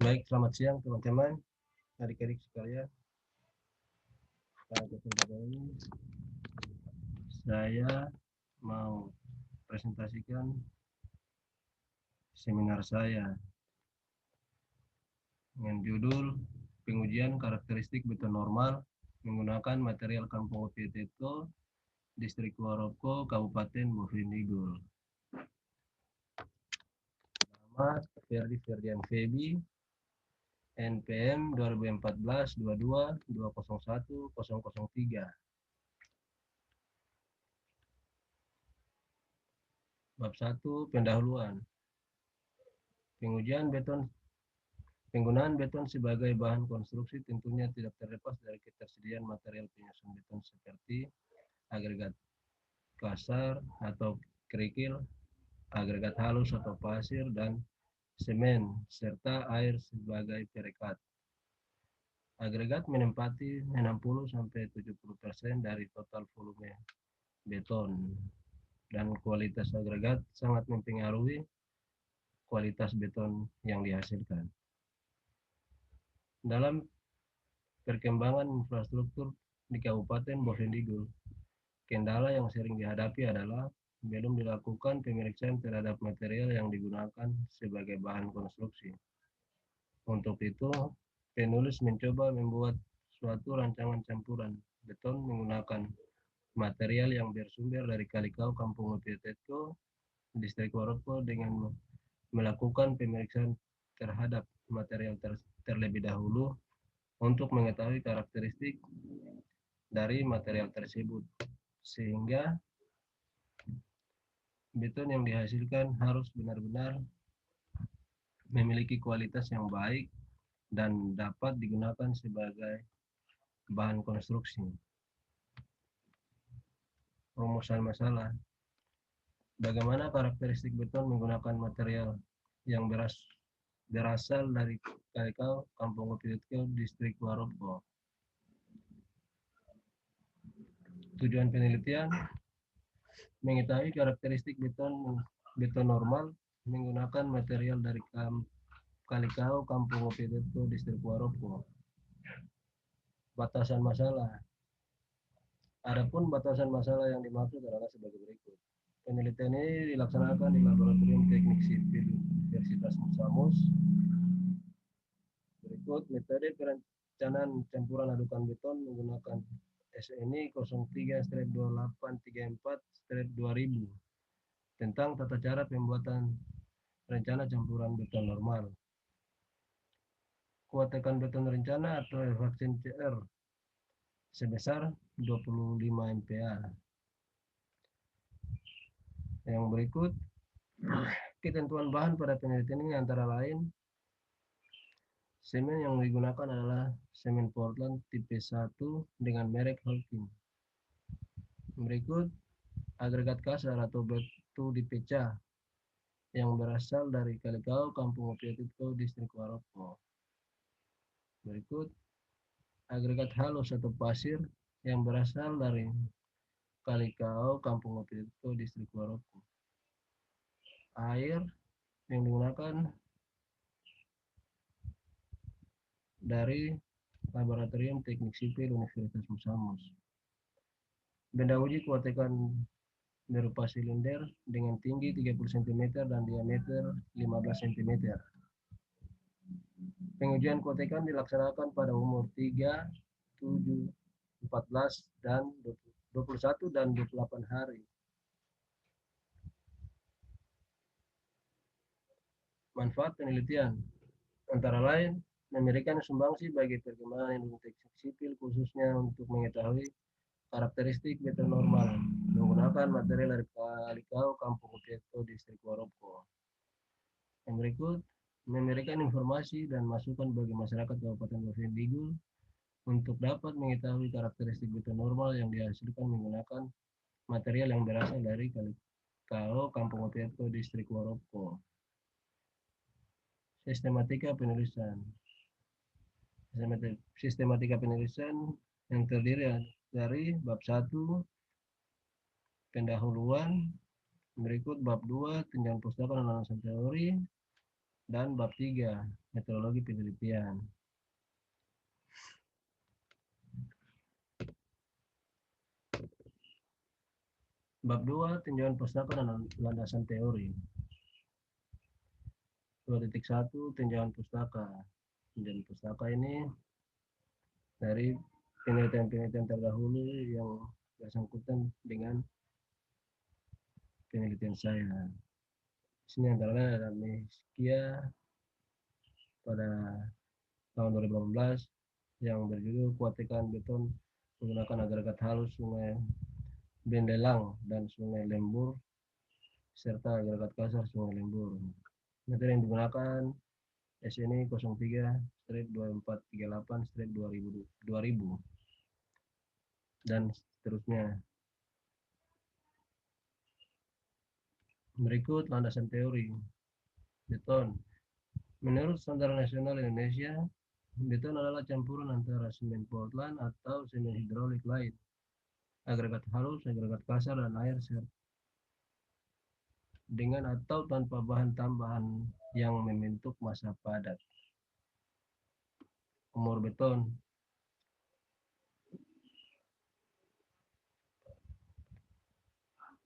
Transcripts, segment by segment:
Baik, selamat siang teman-teman, adik-adik sekalian. Pada kesempatan ini saya mau presentasikan seminar saya dengan judul pengujian karakteristik beton normal menggunakan material Kampung Kopi Teto, Distrik Waroko, Kabupaten Bovendigul. Nama Ferdi Ferdian Febi, NPM 2014-22-201-003. Bab 1, pendahuluan. Penggunaan beton sebagai bahan konstruksi tentunya tidak terlepas dari ketersediaan material penyusun beton seperti agregat kasar atau kerikil, agregat halus atau pasir, dan semen, serta air sebagai perekat. Agregat menempati 60-70% dari total volume beton, dan kualitas agregat sangat mempengaruhi kualitas beton yang dihasilkan. Dalam perkembangan infrastruktur di Kabupaten Bovendigul, kendala yang sering dihadapi adalah belum dilakukan pemeriksaan terhadap material yang digunakan sebagai bahan konstruksi. Untuk itu, penulis mencoba membuat suatu rancangan campuran beton menggunakan material yang bersumber dari Kalikau Kampung Kopi Teto, Distrik Waroko, dengan melakukan pemeriksaan terhadap material terlebih dahulu untuk mengetahui karakteristik dari material tersebut, sehingga beton yang dihasilkan harus benar-benar memiliki kualitas yang baik dan dapat digunakan sebagai bahan konstruksi. Rumusan masalah. Bagaimana karakteristik beton menggunakan material yang berasal dari Kalikau Kampung Kopi Teto, Distrik Waroko. Tujuan penelitian mengetahui karakteristik beton normal menggunakan material dari Kalikau Kampung Kopi Teto, Distrik Waroko. Batasan masalah. Adapun batasan masalah yang dimaksud adalah sebagai berikut. Penelitian ini dilaksanakan di Laboratorium Teknik Sipil Universitas Musamus. Berikut metode perencanaan campuran adukan beton menggunakan SNI 03-2834-2000 tentang tata cara pembuatan rencana campuran beton normal. Kuat tekan beton rencana atau vaksin CR sebesar 25 MPa. Yang berikut, ketentuan bahan pada penelitian ini antara lain semen yang digunakan adalah semen Portland tipe 1 dengan merek Holcim. Berikut, agregat kasar atau batu dipecah yang berasal dari Kalikau Kampung Kopi Teto, Distrik Waroko. Berikut, agregat halus atau pasir yang berasal dari Kalikau Kampung Kopi Teto, Distrik Waroko. Air yang digunakan dari Laboratorium Teknik Sipil Universitas Musamus. Benda uji kuat tekan berupa silinder dengan tinggi 30 cm dan diameter 15 cm. Pengujian kuat tekan dilaksanakan pada umur 3, 7, 14, dan 21 dan 28 hari. Manfaat penelitian antara lain memberikan sumbangsi bagi perkembangan ilmu teknik sipil, khususnya untuk mengetahui karakteristik beton normal menggunakan material dari Kalikau Kampung Kopi Teto, Distrik Waroko. Yang berikut memberikan informasi dan masukan bagi masyarakat Kabupaten Bovendigul untuk dapat mengetahui karakteristik beton normal yang dihasilkan menggunakan material yang berasal dari Kalikau Kampung Kopi Teto, Distrik Waroko. Sistematika penulisan. Sistematika penulisan yang terdiri dari bab 1 pendahuluan, berikut bab 2 tunjangan pustaka dan landasan teori, Dan bab 3, metodologi penelitian. Bab 2, tinjauan pustaka dan landasan teori. 2.1, tinjauan pustaka. Tinjauan pustaka ini dari penelitian-penelitian terdahulu yang bersangkutan dengan penelitian saya. Di sini antara lain ada Meskia pada tahun 2018 yang berjudul Kuatkan Beton menggunakan agregat halus Sungai Bendelang dan Sungai Lembur serta agregat kasar Sungai Lembur. Metode yang digunakan SNI 03-2438-2000 dan seterusnya. Berikut landasan teori beton. Menurut standar nasional Indonesia, beton adalah campuran antara semen Portland atau semen hidrolik lain, agregat halus, agregat kasar, dan air dengan atau tanpa bahan tambahan yang membentuk massa padat. Umur beton.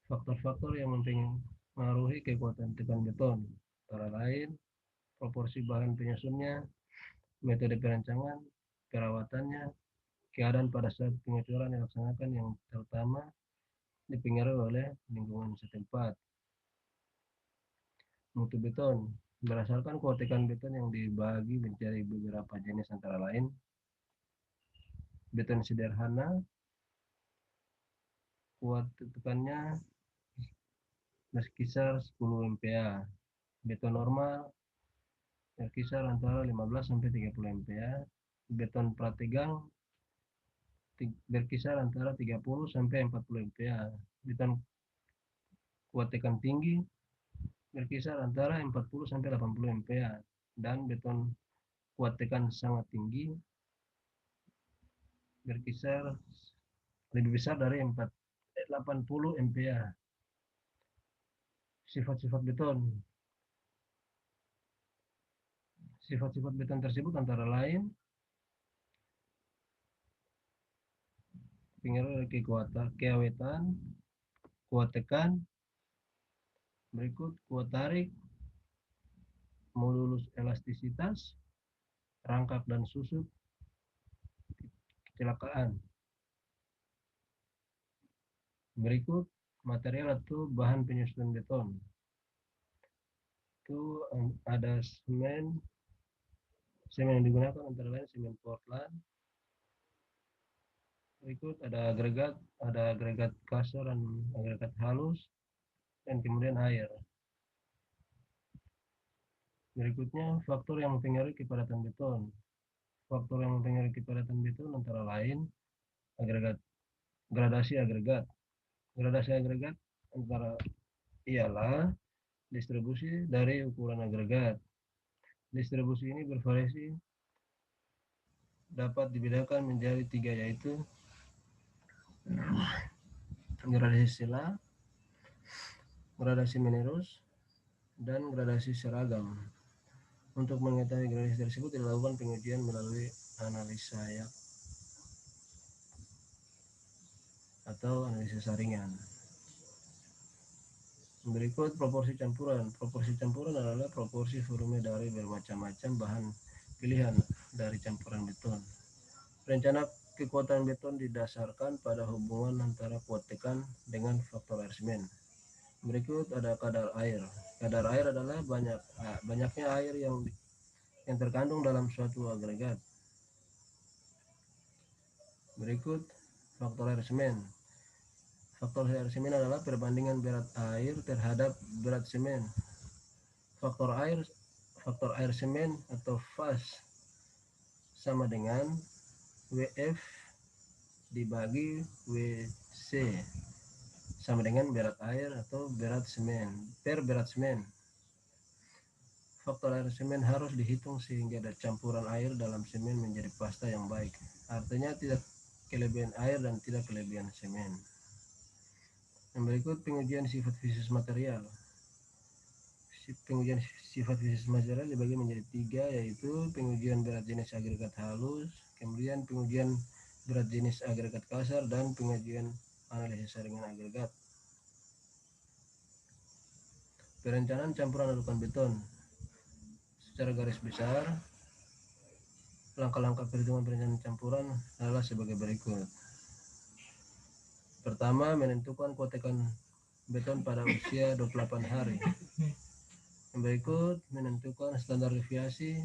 Faktor-faktor yang mempengaruhi kekuatan tekan beton, antara lain proporsi bahan penyusunnya, metode perancangan, perawatannya, keadaan pada saat pengecoran dilaksanakan yang terutama dipengaruhi oleh lingkungan setempat. Mutu beton. Berdasarkan kuatkan beton yang dibagi menjadi beberapa jenis antara lain beton sederhana, kuat tekannya berkisar 10 MPa. Beton normal berkisar antara 15 sampai 30 MPa. Beton prategang berkisar antara 30 sampai 40 MPa. Beton kuat tekan tinggi berkisar antara 40 sampai 80 MPa dan beton kuat tekan sangat tinggi berkisar lebih besar dari 80 MPa. Sifat-sifat beton. Sifat-sifat beton tersebut antara lain pengaruh kekuatan, keawetan, kuat tekan, berikut kuat tarik, modulus elastisitas, rangkap dan susut, kecelakaan. Berikut material atau bahan penyusun beton. Itu ada semen yang digunakan antara lain semen Portland. Berikut ada agregat kasar dan agregat halus, dan kemudian air. Berikutnya faktor yang mempengaruhi kepadatan beton. Faktor yang mempengaruhi kepadatan beton antara lain gradasi agregat. Gradasi agregat antara ialah distribusi dari ukuran agregat. Distribusi ini bervariasi dapat dibedakan menjadi 3, yaitu gradasi sela, gradasi menerus, dan gradasi seragam. Untuk mengetahui gradasi tersebut dilakukan pengujian melalui analisa Yaak atau analisa saringan. Berikut proporsi campuran. Proporsi campuran adalah proporsi volume dari bermacam-macam bahan pilihan dari campuran beton. Rencana kekuatan beton didasarkan pada hubungan antara kuat tekan dengan faktor air semen. Berikut ada kadar air. Kadar air adalah banyaknya air yang terkandung dalam suatu agregat. Berikut faktor air semen. Faktor air semen adalah perbandingan berat air terhadap berat semen. Faktor air semen atau FAS sama dengan WF dibagi WC sama dengan berat air atau berat semen per berat semen. Faktor air semen harus dihitung sehingga campuran air dalam semen menjadi pasta yang baik. Artinya tidak kelebihan air dan tidak kelebihan semen. Yang berikut pengujian sifat fisik material. pengujian sifat fisik material dibagi menjadi 3, yaitu pengujian berat jenis agregat halus, kemudian pengujian berat jenis agregat kasar, dan pengujian analisis saringan agregat. Perencanaan campuran adukan beton. Secara garis besar, langkah-langkah perhitungan perencanaan campuran adalah sebagai berikut. Pertama, menentukan kuotekan beton pada usia 28 hari. Yang berikut, menentukan standar deviasi,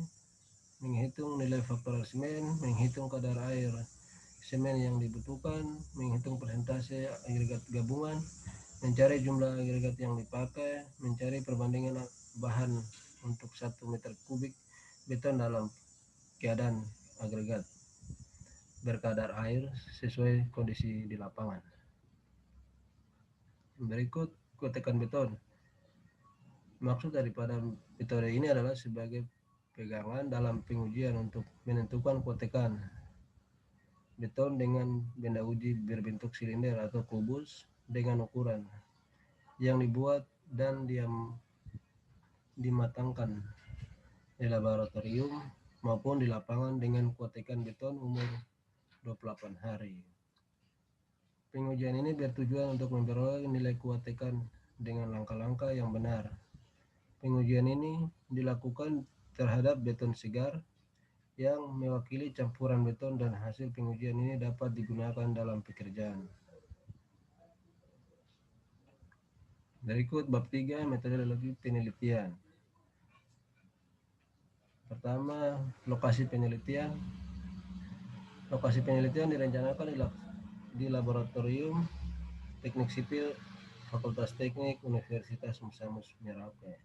menghitung nilai faktor semen, menghitung kadar air semen yang dibutuhkan, menghitung persentase agregat gabungan, mencari jumlah agregat yang dipakai, mencari perbandingan bahan untuk 1 meter kubik beton dalam keadaan agregat berkadar air sesuai kondisi di lapangan. Berikut kuotekan beton. Maksud daripada metode ini adalah sebagai pegangan dalam pengujian untuk menentukan kuotekan beton dengan benda uji berbentuk silinder atau kubus dengan ukuran yang dibuat dan dimatangkan di laboratorium maupun di lapangan dengan kuotekan beton umur 28 hari. Pengujian ini bertujuan untuk memperoleh nilai kuotekan dengan langkah-langkah yang benar. Pengujian ini dilakukan terhadap beton segar yang mewakili campuran beton dan hasil pengujian ini dapat digunakan dalam pekerjaan. Berikut bab 3 metodologi penelitian. Pertama, lokasi penelitian. Lokasi penelitian direncanakan di laboratorium teknik sipil Fakultas Teknik Universitas Musamus Merauke.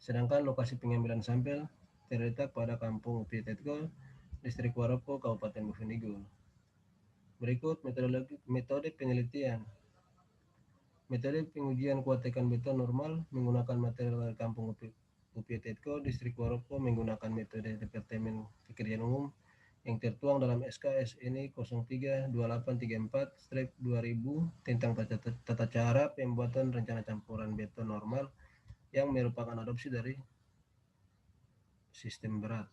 Sedangkan lokasi pengambilan sampel terletak pada Kampung Pitetko, Distrik Waropo, Kabupaten Bovendigul. Berikut metode penelitian. Metode pengujian kuotekan beton normal menggunakan material dari Kampung Pitetko, Distrik Waropo menggunakan metode Departemen Pekerjaan Umum yang tertuang dalam SK SNI 032834/2000 tentang tata cara pembuatan rencana campuran beton normal yang merupakan adopsi dari sistem berat.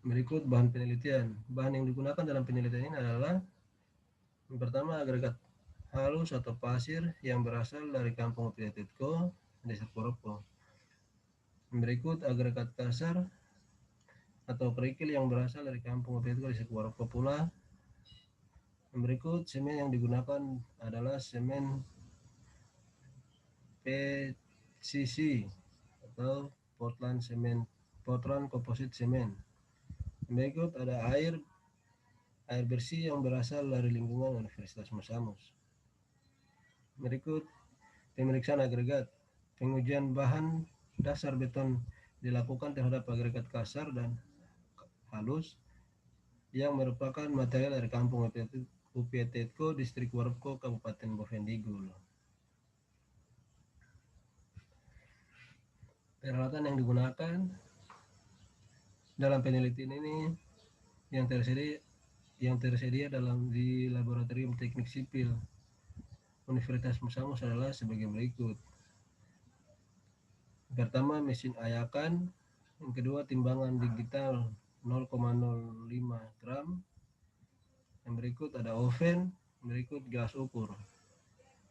Berikut bahan penelitian. Bahan yang digunakan dalam penelitian ini adalah yang pertama, agregat halus atau pasir yang berasal dari Kampung Pitetko, Desa Waropo. Berikut agregat kasar atau kerikil yang berasal dari Kampung Pitetko, Desa Waropo pula. Berikut semen yang digunakan adalah semen PCC atau Portland Composite Cement. Berikut ada air bersih yang berasal dari lingkungan Universitas Musamus. Berikut pemeriksaan agregat. Pengujian bahan dasar beton dilakukan terhadap agregat kasar dan halus yang merupakan material dari Kampung Pitetko, Distrik Waropo, Kabupaten Bovendigul. Peralatan yang digunakan dalam penelitian ini yang tersedia di laboratorium teknik sipil Universitas Musamus adalah sebagai berikut. Pertama, mesin ayakan. Yang kedua, timbangan digital 0,05 gram. Yang berikut ada oven. Berikut gelas ukur.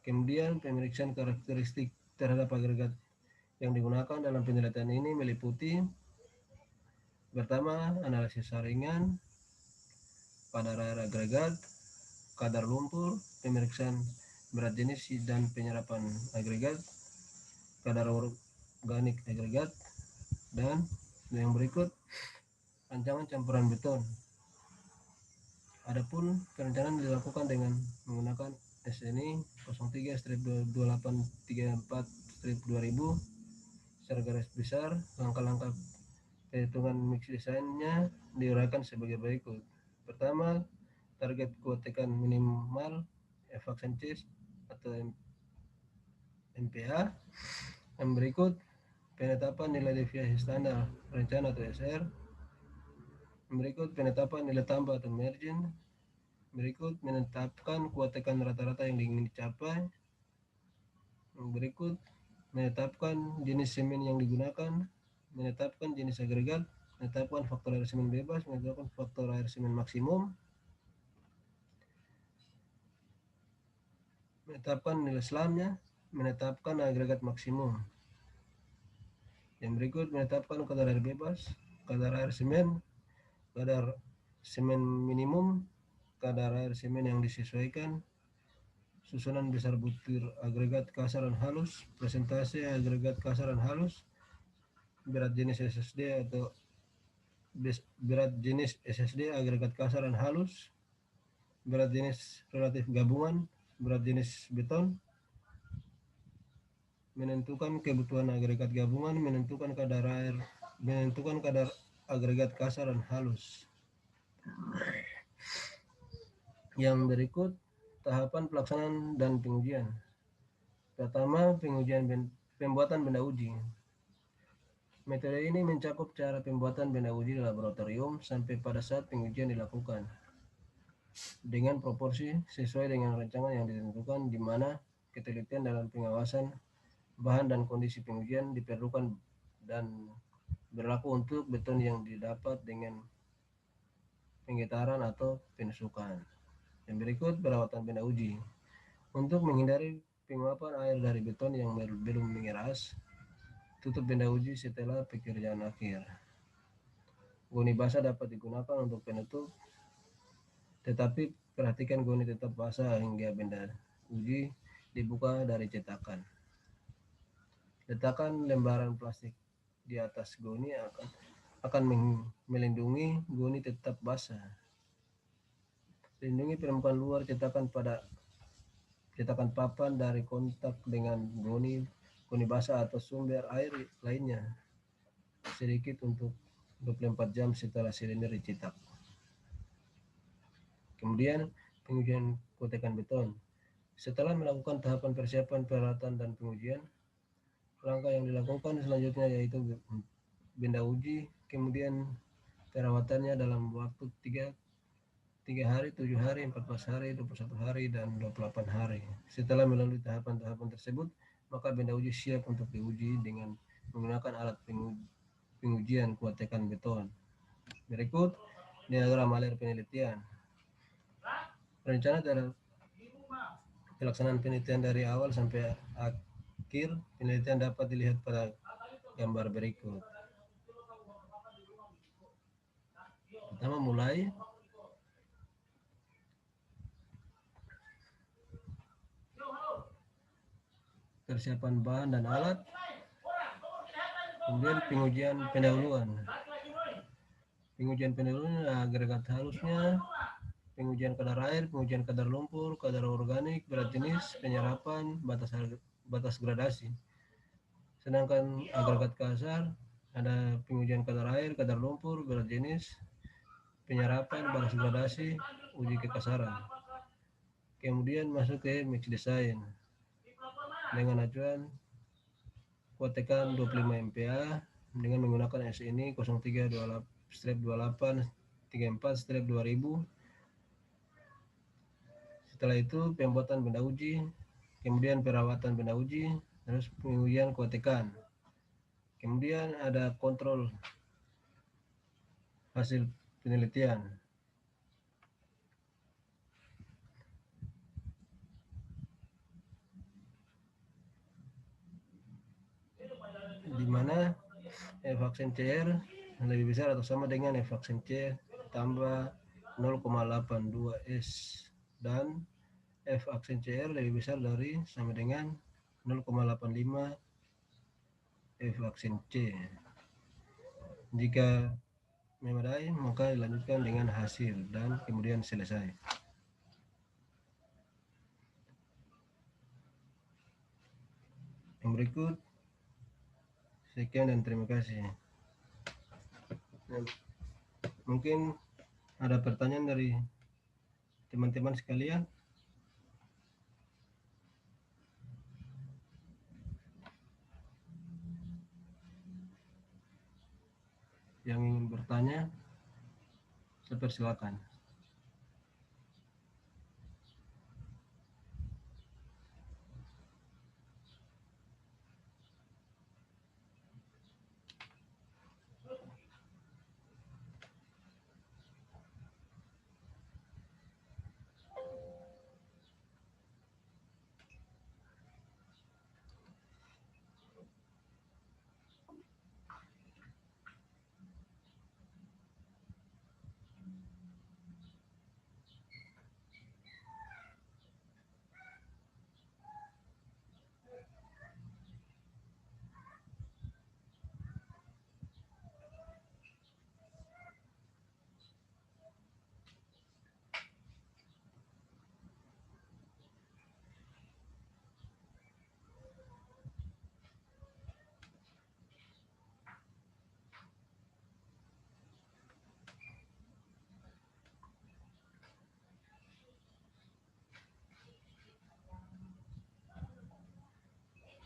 Kemudian pemeriksaan karakteristik terhadap agregat yang digunakan dalam penelitian ini meliputi pertama, analisis saringan, kadar air agregat, kadar lumpur, pemeriksaan berat jenis dan penyerapan agregat, kadar organik agregat, dan yang berikut rancangan campuran beton. Adapun perencanaan dilakukan dengan menggunakan SNI 03/2834/2000. Secara garis besar, langkah-langkah perhitungan mix desainnya diuraikan sebagai berikut. Pertama, target kuotekan minimal efficiency atau MPA. Yang berikut, penetapan nilai deviasi standar rencana atau SR. Berikut, penetapan nilai tambah atau margin. Berikut, menetapkan kuotekan rata-rata yang ingin dicapai. Berikut, menetapkan jenis semen yang digunakan, menetapkan jenis agregat, menetapkan faktor air semen bebas, menetapkan faktor air semen maksimum, menetapkan nilai selamnya, menetapkan agregat maksimum. Yang berikut menetapkan kadar air bebas, kadar air semen, kadar semen minimum, kadar air semen yang disesuaikan, susunan besar butir agregat kasar dan halus, presentase agregat kasar dan halus, berat jenis SSD atau berat jenis SSD agregat kasar dan halus, berat jenis relatif gabungan, berat jenis beton, menentukan kebutuhan agregat gabungan, menentukan kadar air, menentukan kadar agregat kasar dan halus. Yang berikut tahapan pelaksanaan dan pengujian. Pertama, pembuatan benda uji. Metode ini mencakup cara pembuatan benda uji di laboratorium sampai pada saat pengujian dilakukan dengan proporsi sesuai dengan rancangan yang ditentukan, di mana ketelitian dalam pengawasan bahan dan kondisi pengujian diperlukan dan berlaku untuk beton yang didapat dengan penggetaran atau penusukan. Yang berikut perawatan benda uji. Untuk menghindari penguapan air dari beton yang belum mengeras, tutup benda uji setelah pekerjaan akhir. Goni basah dapat digunakan untuk penutup, tetapi perhatikan goni tetap basah hingga benda uji dibuka dari cetakan. Letakkan lembaran plastik di atas goni akan melindungi goni tetap basah. Lindungi permukaan luar cetakan papan dari kontak dengan goni basah atau sumber air lainnya sedikit untuk 24 jam setelah silinder dicetak. Kemudian pengujian kotekan beton. Setelah melakukan tahapan persiapan peralatan dan pengujian, langkah yang dilakukan selanjutnya yaitu benda uji, kemudian perawatannya dalam waktu 3 hari, 7 hari, 14 hari, 21 hari, dan 28 hari. Setelah melalui tahapan-tahapan tersebut, maka benda uji siap untuk diuji dengan menggunakan alat pengujian kuat-tekan beton. Berikut diagram alur penelitian. Rencana terhadap pelaksanaan penelitian dari awal sampai akhir penelitian dapat dilihat pada gambar berikut. Pertama, mulai persiapan bahan dan alat, kemudian pengujian pendahuluan. Pengujian pendahuluan agregat halusnya, pengujian kadar air, pengujian kadar lumpur, kadar organik, berat jenis, penyerapan, batas gradasi. Sedangkan agregat kasar ada pengujian kadar air, kadar lumpur, berat jenis, penyerapan, batas gradasi, uji kekasaran. Kemudian masuk ke mix design dengan acuan kuat tekan 25 MPa dengan menggunakan SNI 0328-2834-2000. Setelah itu pembuatan benda uji, kemudian perawatan benda uji, terus pengujian kuat tekan. Kemudian ada kontrol hasil penelitian. Di mana F aksen CR lebih besar atau sama dengan F aksen C tambah 0,82 S dan F aksen CR lebih besar dari sama dengan 0,85 F aksen C. Jika memadai maka dilanjutkan dengan hasil dan kemudian selesai. Yang berikut, sekian dan terima kasih. Mungkin ada pertanyaan dari teman-teman sekalian. Yang ingin bertanya, saya persilakan.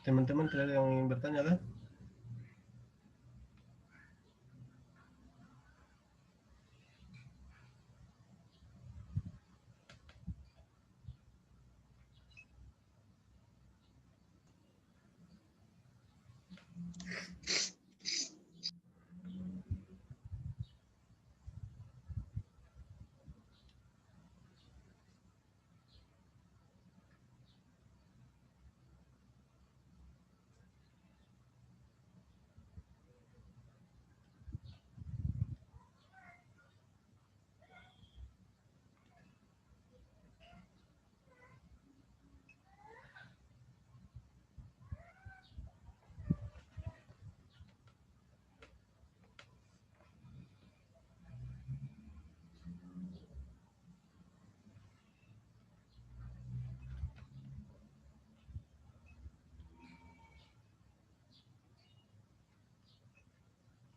Teman-teman tidak ada yang ingin bertanya kan?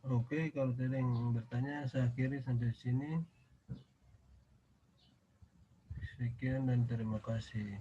Oke, kalau tidak yang bertanya, saya akhiri sampai sini. Sekian dan terima kasih.